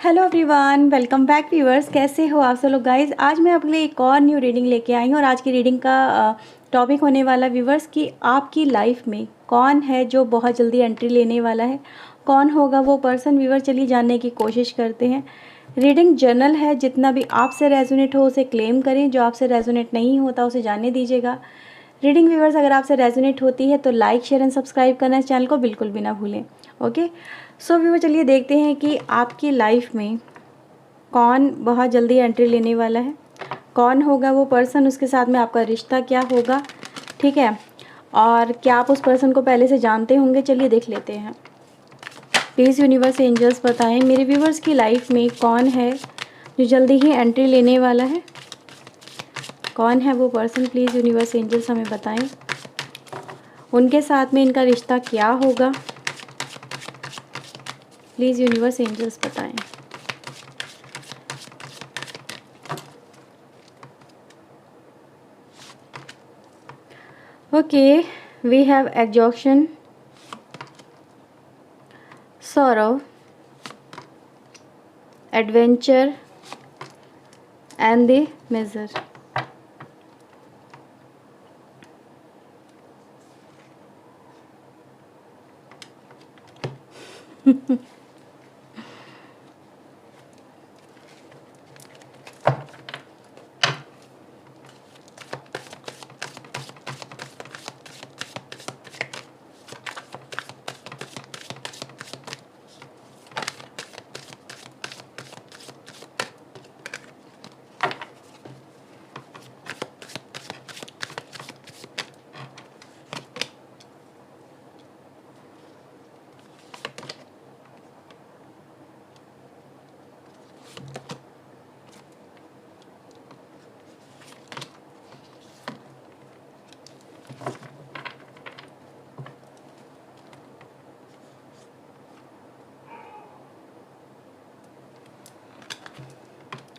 Hello everyone, welcome back viewers. कैसे हो आप सब लोग गाइस। आज मैं आपके लिए एक और न्यू रीडिंग लेके आई हूँ और आज की रीडिंग का टॉपिक होने वाला व्यूअर्स कि आपकी लाइफ में कौन है जो बहुत जल्दी एंट्री लेने वाला है। कौन होगा वो पर्सन व्यूअर, चलिए जानने की कोशिश करते हैं। रीडिंग जर्नल है, जितना भी आपसे रेजोनेट हो उसे क्लेम करें, जो आपसे रेजोनेट नहीं होता उसे जानने दीजिएगा। रीडिंग व्यूअर्स अगर आपसे रेजोनेट होती है तो लाइक शेयर एंड सब्सक्राइब करना इस चैनल को बिल्कुल भी ना भूलें। ओके, सो व्यूअर चलिए देखते हैं कि आपकी लाइफ में कौन बहुत जल्दी एंट्री लेने वाला है, कौन होगा वो पर्सन, उसके साथ में आपका रिश्ता क्या होगा, ठीक है, और क्या आप उस पर्सन को पहले से जानते होंगे। चलिए देख लेते हैं। प्लीज़ यूनिवर्स एंजल्स बताएं मेरे व्यूअर्स की लाइफ में कौन है जो जल्दी ही एंट्री लेने वाला है। कौन है वो पर्सन, प्लीज़ यूनिवर्स एंजल्स हमें बताएं। उनके साथ में इनका रिश्ता क्या होगा, प्लीज़ यूनिवर्स एंजल्स बताएं। Okay, we have exhaustion, sorrow, adventure and the measure.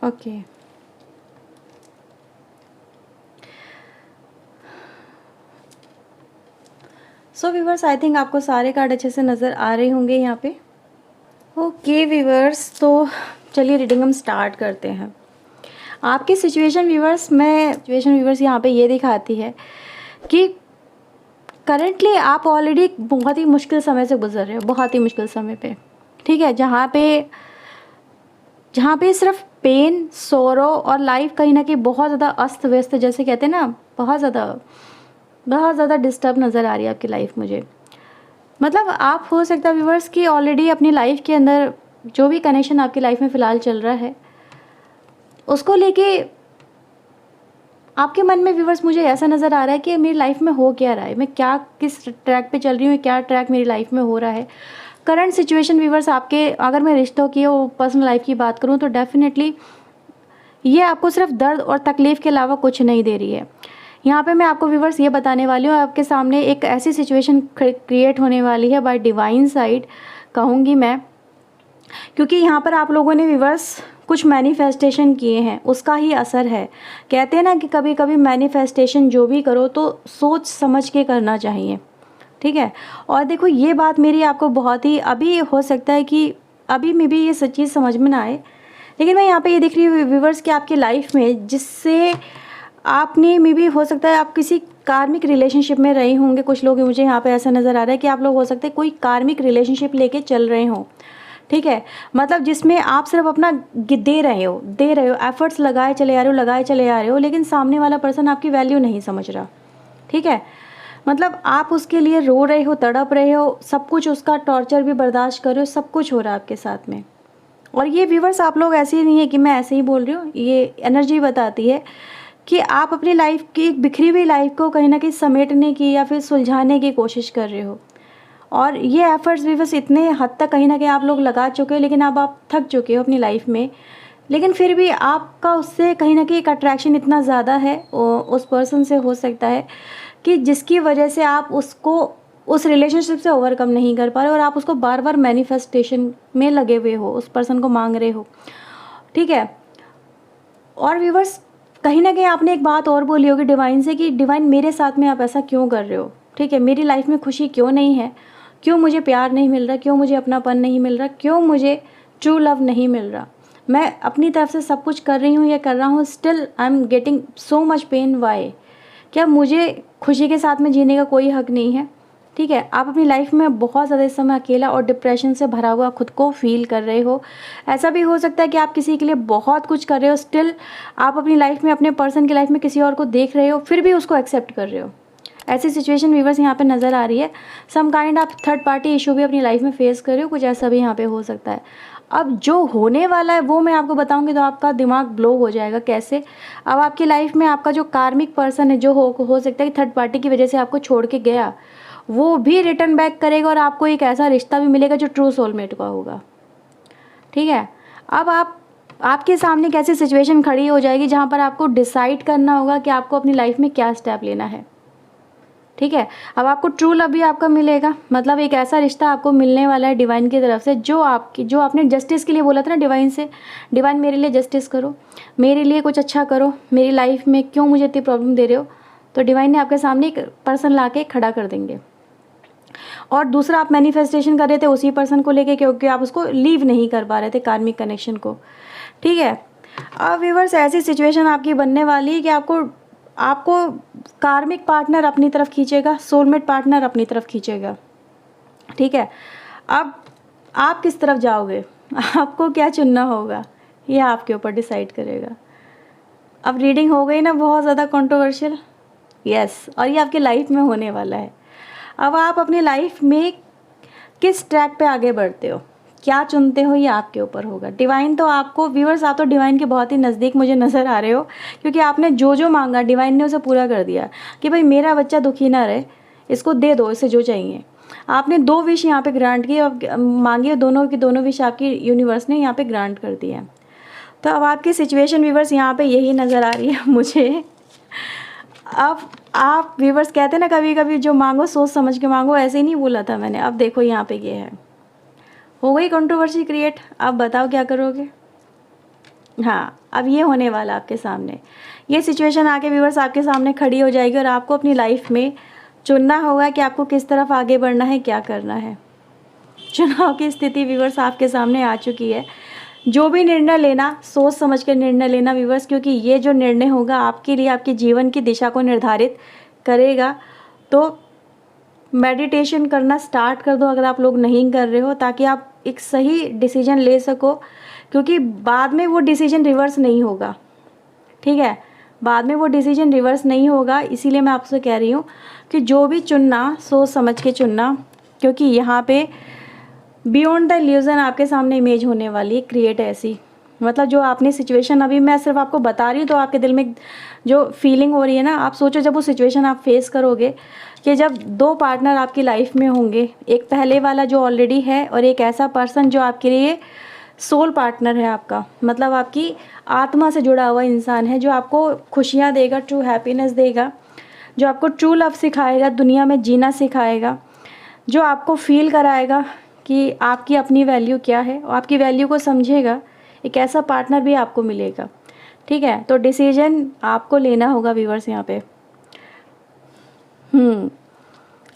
Okay, so viewers I think आपको सारे कार्ड अच्छे से नज़र आ रहे होंगे यहाँ पे। ओके व्यूवर्स, तो चलिए रीडिंग हम स्टार्ट करते हैं। आपकी सिचुएशन व्यूवर्स यहाँ पे ये दिखाती है कि करेंटली आप ऑलरेडी एक बहुत ही मुश्किल समय से गुजर रहे हो, बहुत ही मुश्किल समय पे, ठीक है, जहाँ पे सिर्फ पेन, सोरो और लाइफ कहीं ना कहीं बहुत ज़्यादा अस्त व्यस्त, जैसे कहते हैं ना, बहुत ज़्यादा डिस्टर्ब नज़र आ रही है आपकी लाइफ मुझे। मतलब आप हो सकता है व्यूवर्स कि ऑलरेडी अपनी लाइफ के अंदर जो भी कनेक्शन आपकी लाइफ में फ़िलहाल चल रहा है उसको लेके आपके मन में व्यूवर्स मुझे ऐसा नज़र आ रहा है कि मेरी लाइफ में हो क्या रहा है, मैं क्या किस ट्रैक पे चल रही हूँ, क्या ट्रैक मेरी लाइफ में हो रहा है। करंट सिचुएशन व्यूवर्स आपके, अगर मैं रिश्तों की और पर्सनल लाइफ की बात करूँ तो डेफिनेटली ये आपको सिर्फ दर्द और तकलीफ़ के अलावा कुछ नहीं दे रही है। यहाँ पे मैं आपको व्यूवर्स ये बताने वाली हूँ, आपके सामने एक ऐसी सिचुएशन क्रिएट होने वाली है बाय डिवाइन साइड कहूँगी मैं, क्योंकि यहाँ पर आप लोगों ने व्यूवर्स कुछ मैनिफेस्टेशन किए हैं, उसका ही असर है। कहते हैं ना कि कभी कभी मैनिफेस्टेशन जो भी करो तो सोच समझ के करना चाहिए, ठीक है। और देखो ये बात मेरी आपको बहुत ही, अभी हो सकता है कि अभी में भी ये सच चीज़ समझ में ना आए, लेकिन मैं यहाँ पे ये देख रही हूँ व्यूवर्स कि आपकी लाइफ में जिससे आपने मे भी हो सकता है आप किसी कार्मिक रिलेशनशिप में रहे होंगे। कुछ लोग, मुझे यहाँ पे ऐसा नज़र आ रहा है कि आप लोग हो सकते हैं कोई कार्मिक रिलेशनशिप लेके चल रहे हों, ठीक है। मतलब जिसमें आप सिर्फ अपना दे रहे हो एफर्ट्स लगाए चले आ रहे हो, लेकिन सामने वाला पर्सन आपकी वैल्यू नहीं समझ रहा, ठीक है। मतलब आप उसके लिए रो रहे हो, तड़प रहे हो, सब कुछ, उसका टॉर्चर भी बर्दाश्त कर रहे हो, सब कुछ हो रहा है आपके साथ में। और ये व्यूवर्स आप लोग ऐसे ही नहीं है कि मैं ऐसे ही बोल रही हूँ, ये एनर्जी बताती है कि आप अपनी लाइफ की एक बिखरी हुई लाइफ को कहीं ना कहीं समेटने की या फिर सुलझाने की कोशिश कर रहे हो। और ये एफर्ट्स भी बस इतने हद तक कहीं ना कहीं आप लोग लगा चुके हो, लेकिन अब आप थक चुके हो अपनी लाइफ में, लेकिन फिर भी आपका उससे कहीं ना कहीं एक अट्रैक्शन इतना ज़्यादा है उस पर्सन से, हो सकता है कि जिसकी वजह से आप उसको उस रिलेशनशिप से ओवरकम नहीं कर पा रहे और आप उसको बार बार मैनिफेस्टेशन में लगे हुए हो, उस पर्सन को मांग रहे हो, ठीक है। और व्यूवर्स कहीं ना कहीं आपने एक बात और बोली होगी डिवाइन से कि डिवाइन मेरे साथ में आप ऐसा क्यों कर रहे हो, ठीक है, मेरी लाइफ में खुशी क्यों नहीं है, क्यों मुझे प्यार नहीं मिल रहा, क्यों मुझे अपनापन नहीं मिल रहा, क्यों मुझे ट्रू लव नहीं मिल रहा, मैं अपनी तरफ से सब कुछ कर रही हूँ या कर रहा हूँ, still I am getting so much pain, why? क्या मुझे खुशी के साथ में जीने का कोई हक नहीं है? ठीक है, आप अपनी लाइफ में बहुत ज़्यादा इस समय अकेला और डिप्रेशन से भरा हुआ खुद को फील कर रहे हो। ऐसा भी हो सकता है कि आप किसी के लिए बहुत कुछ कर रहे हो, स्टिल आप अपनी लाइफ में, अपने पर्सन की लाइफ में किसी और को देख रहे हो, फिर भी उसको एक्सेप्ट कर रहे हो। ऐसी सिचुएशन व्यूअर्स यहाँ पे नज़र आ रही है। सम काइंड आप थर्ड पार्टी इशू भी अपनी लाइफ में फेस कर रहे हो, कुछ ऐसा भी यहाँ पे हो सकता है। अब जो होने वाला है वो मैं आपको बताऊंगी तो आपका दिमाग ब्लो हो जाएगा। कैसे? अब आपकी लाइफ में आपका जो कार्मिक पर्सन है, जो हो सकता है कि थर्ड पार्टी की वजह से आपको छोड़ के गया, वो भी रिटर्न बैक करेगा और आपको एक ऐसा रिश्ता भी मिलेगा जो ट्रू सोलमेट का होगा। ठीक है, अब आपके सामने कैसी सिचुएशन खड़ी हो जाएगी जहाँ पर आपको डिसाइड करना होगा कि आपको अपनी लाइफ में क्या स्टेप लेना है। ठीक है, अब आपको ट्रू लव भी आपका मिलेगा, मतलब एक ऐसा रिश्ता आपको मिलने वाला है डिवाइन की तरफ से, जो आपने जस्टिस के लिए बोला था ना डिवाइन से, डिवाइन मेरे लिए जस्टिस करो, मेरे लिए कुछ अच्छा करो, मेरी लाइफ में क्यों मुझे इतनी प्रॉब्लम दे रहे हो, तो डिवाइन ने आपके सामने एक पर्सन ला के खड़ा कर देंगे। और दूसरा, आप मैनिफेस्टेशन कर रहे थे उसी पर्सन को लेके, क्योंकि आप उसको लीव नहीं कर पा रहे थे, कार्मिक कनेक्शन को। ठीक है, अब व्यूअर्स ऐसी सिचुएशन आपकी बनने वाली है कि आपको कार्मिक पार्टनर अपनी तरफ खींचेगा, सोलमेट पार्टनर अपनी तरफ खींचेगा। ठीक है, अब आप किस तरफ जाओगे, आपको क्या चुनना होगा, ये आपके ऊपर डिसाइड करेगा। अब रीडिंग हो गई ना बहुत ज़्यादा कंट्रोवर्शियल, यस, और ये आपकी लाइफ में होने वाला है। अब आप अपनी लाइफ में किस ट्रैक पे आगे बढ़ते हो, क्या चुनते हो, ये आपके ऊपर होगा। डिवाइन तो आपको, व्यूअर्स आप तो डिवाइन के बहुत ही नज़दीक मुझे नज़र आ रहे हो, क्योंकि आपने जो जो मांगा डिवाइन ने उसे पूरा कर दिया कि भाई मेरा बच्चा दुखी ना रहे, इसको दे दो, इसे जो चाहिए। आपने 2 विश यहाँ पे ग्रांट की और मांगी, दोनों की दोनों विश आपकी यूनिवर्स ने यहाँ पे ग्रांट कर दी है। तो अब आपकी सिचुएशन व्यूअर्स यहाँ पे यही नज़र आ रही है मुझे। अब आप व्यूअर्स कहते हैं ना कभी कभी जो मांगो सोच समझ के मांगो, ऐसे ही नहीं बोला था मैंने। अब देखो यहाँ पे ये है, हो गई कंट्रोवर्सी क्रिएट। अब बताओ क्या करोगे। हाँ, अब ये होने वाला आपके सामने, ये सिचुएशन आके व्यूअर्स आपके सामने खड़ी हो जाएगी और आपको अपनी लाइफ में चुनना होगा कि आपको किस तरफ आगे बढ़ना है, क्या करना है। चुनाव की स्थिति व्यूअर्स आपके सामने आ चुकी है। जो भी निर्णय लेना, सोच समझ कर निर्णय लेना व्यूअर्स, क्योंकि ये जो निर्णय होगा आपके लिए आपके जीवन की दिशा को निर्धारित करेगा। तो मेडिटेशन करना स्टार्ट कर दो अगर आप लोग नहीं कर रहे हो, ताकि आप एक सही डिसीजन ले सको, क्योंकि बाद में वो डिसीजन रिवर्स नहीं होगा। ठीक है, बाद में वो डिसीजन रिवर्स नहीं होगा। इसीलिए मैं आपसे कह रही हूँ कि जो भी चुनना सोच समझ के चुनना, क्योंकि यहाँ पे बियॉन्ड द इल्यूजन आपके सामने इमेज होने वाली है क्रिएट ऐसी, मतलब जो आपने सिचुएशन, अभी मैं सिर्फ आपको बता रही हूँ तो आपके दिल में जो फीलिंग हो रही है ना, आप सोचो जब वो सिचुएशन आप फेस करोगे कि जब 2 पार्टनर आपकी लाइफ में होंगे, एक पहले वाला जो ऑलरेडी है और एक ऐसा पर्सन जो आपके लिए सोल पार्टनर है आपका, मतलब आपकी आत्मा से जुड़ा हुआ इंसान है, जो आपको खुशियाँ देगा, ट्रू हैप्पीनेस देगा, जो आपको ट्रू लव सिखाएगा, दुनिया में जीना सिखाएगा, जो आपको फील कराएगा कि आपकी अपनी वैल्यू क्या है और आपकी वैल्यू को समझेगा। एक ऐसा पार्टनर भी आपको मिलेगा। ठीक है, तो डिसीजन आपको लेना होगा व्यूअर्स यहाँ पे।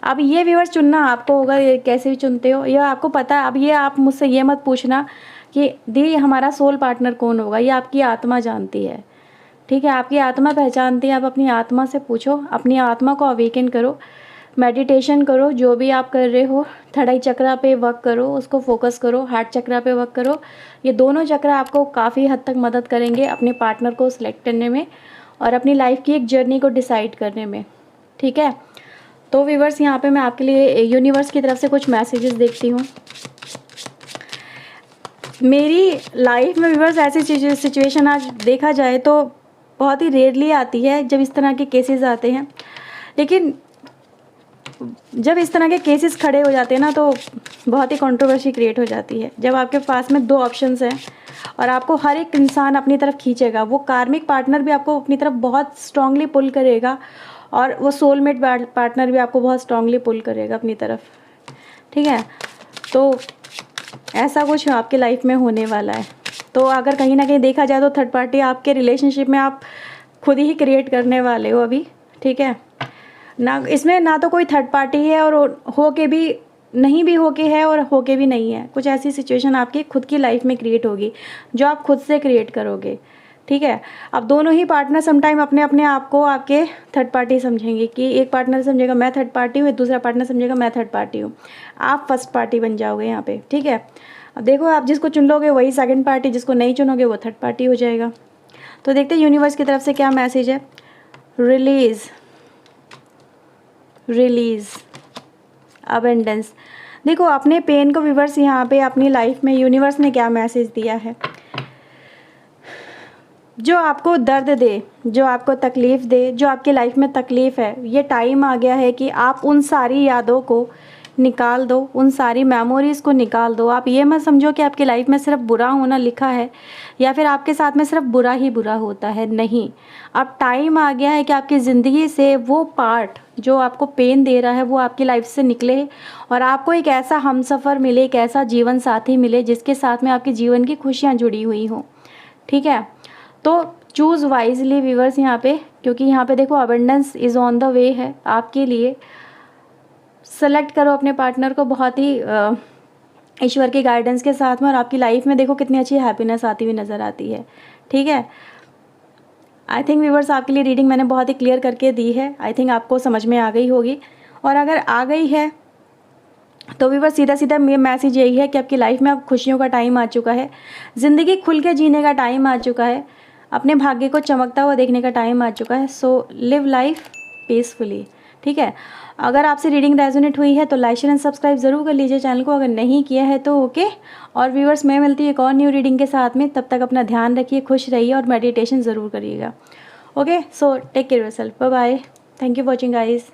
अब ये व्यूअर्स चुनना आपको होगा, ये कैसे भी चुनते हो ये आपको पता है। अब ये आप मुझसे ये मत पूछना कि दी हमारा सोल पार्टनर कौन होगा, ये आपकी आत्मा जानती है। ठीक है, आपकी आत्मा पहचानती है। आप अपनी आत्मा से पूछो, अपनी आत्मा को अवेकन करो, मेडिटेशन करो, जो भी आप कर रहे हो, थर्ड आई चक्रा पे वर्क करो, उसको फोकस करो, हार्ट चक्रा पे वर्क करो। ये दोनों चक्रा आपको काफ़ी हद तक मदद करेंगे अपने पार्टनर को सिलेक्ट करने में और अपनी लाइफ की एक जर्नी को डिसाइड करने में। ठीक है, तो व्यूअर्स यहाँ पे मैं आपके लिए यूनिवर्स की तरफ से कुछ मैसेजेस देखती हूँ। मेरी लाइफ में व्यूअर्स ऐसी सिचुएशन आज देखा जाए तो बहुत ही रेयरली आती है जब इस तरह के केसेस आते हैं, लेकिन जब इस तरह के केसेस खड़े हो जाते हैं ना तो बहुत ही कंट्रोवर्सी क्रिएट हो जाती है। जब आपके पास में 2 ऑप्शंस हैं और आपको हर एक इंसान अपनी तरफ खींचेगा, वो कार्मिक पार्टनर भी आपको अपनी तरफ बहुत स्ट्रांगली पुल करेगा और वो सोलमेट पार्टनर भी आपको बहुत स्ट्रांगली पुल करेगा अपनी तरफ। ठीक है, तो ऐसा कुछ आपके लाइफ में होने वाला है। तो अगर कहीं ना कहीं देखा जाए तो थर्ड पार्टी आपके रिलेशनशिप में आप खुद ही क्रिएट करने वाले हो अभी। ठीक है ना, इसमें ना तो कोई थर्ड पार्टी है और हो के भी नहीं भी होके है और होके भी नहीं है। कुछ ऐसी सिचुएशन आपकी खुद की लाइफ में क्रिएट होगी जो आप खुद से क्रिएट करोगे, ठीक है। अब दोनों ही पार्टनर समटाइम अपने अपने आप को आपके थर्ड पार्टी समझेंगे कि एक पार्टनर समझेगा मैं थर्ड पार्टी हूँ, दूसरा पार्टनर समझेगा मैं थर्ड पार्टी हूँ। आप फर्स्ट पार्टी बन जाओगे यहाँ पे, ठीक है। अब देखो आप जिसको चुन लोगे वही सेकंड पार्टी, जिसको नहीं चुनोगे वो थर्ड पार्टी हो जाएगा। तो देखते हैं यूनिवर्स की तरफ से क्या मैसेज है। Release, release, abundance. देखो अपने पेन को व्यूअर्स यहाँ पे अपनी लाइफ में यूनिवर्स ने क्या मैसेज दिया है। जो आपको दर्द दे, जो आपको तकलीफ़ दे, जो आपकी लाइफ में तकलीफ़ है, ये टाइम आ गया है कि आप उन सारी यादों को निकाल दो, उन सारी मेमोरीज़ को निकाल दो। आप ये मत समझो कि आपकी लाइफ में सिर्फ बुरा होना लिखा है या फिर आपके साथ में सिर्फ बुरा ही बुरा होता है, नहीं। अब टाइम आ गया है कि आपकी ज़िंदगी से वो पार्ट जो आपको पेन दे रहा है वो आपकी लाइफ से निकले और आपको एक ऐसा हमसफ़र मिले, एक ऐसा जीवन साथी मिले जिसके साथ में आपके जीवन की खुशियाँ जुड़ी हुई हों, ठीक है। तो चूज़ वाइजली व्यूअर्स यहाँ पे, क्योंकि यहाँ पे देखो abundance is on the way है आपके लिए। सेलेक्ट करो अपने पार्टनर को बहुत ही ईश्वर के गाइडेंस के साथ में, और आपकी लाइफ में देखो कितनी अच्छी हैप्पीनेस आती हुई नज़र आती है, ठीक है। आई थिंक व्यूअर्स आपके लिए रीडिंग मैंने बहुत ही क्लियर करके दी है। आई थिंक आपको समझ में आ गई होगी, और अगर आ गई है तो व्यूअर्स सीधा सीधा मैसेज यही है कि आपकी लाइफ में अब खुशियों का टाइम आ चुका है, ज़िंदगी खुल के जीने का टाइम आ चुका है, अपने भाग्य को चमकता हुआ देखने का टाइम आ चुका है। सो लिव लाइफ पीसफुली, ठीक है। अगर आपसे रीडिंग रेजोनेट हुई है तो लाइक शेयर एंड सब्सक्राइब ज़रूर कर लीजिए चैनल को, अगर नहीं किया है तो ओके। और व्यूअर्स मैं मिलती हूँ एक और न्यू रीडिंग के साथ में, तब तक अपना ध्यान रखिए, खुश रहिए और मेडिटेशन ज़रूर करिएगा। Okay, so take care yourself, bye bye, thank you watching guys.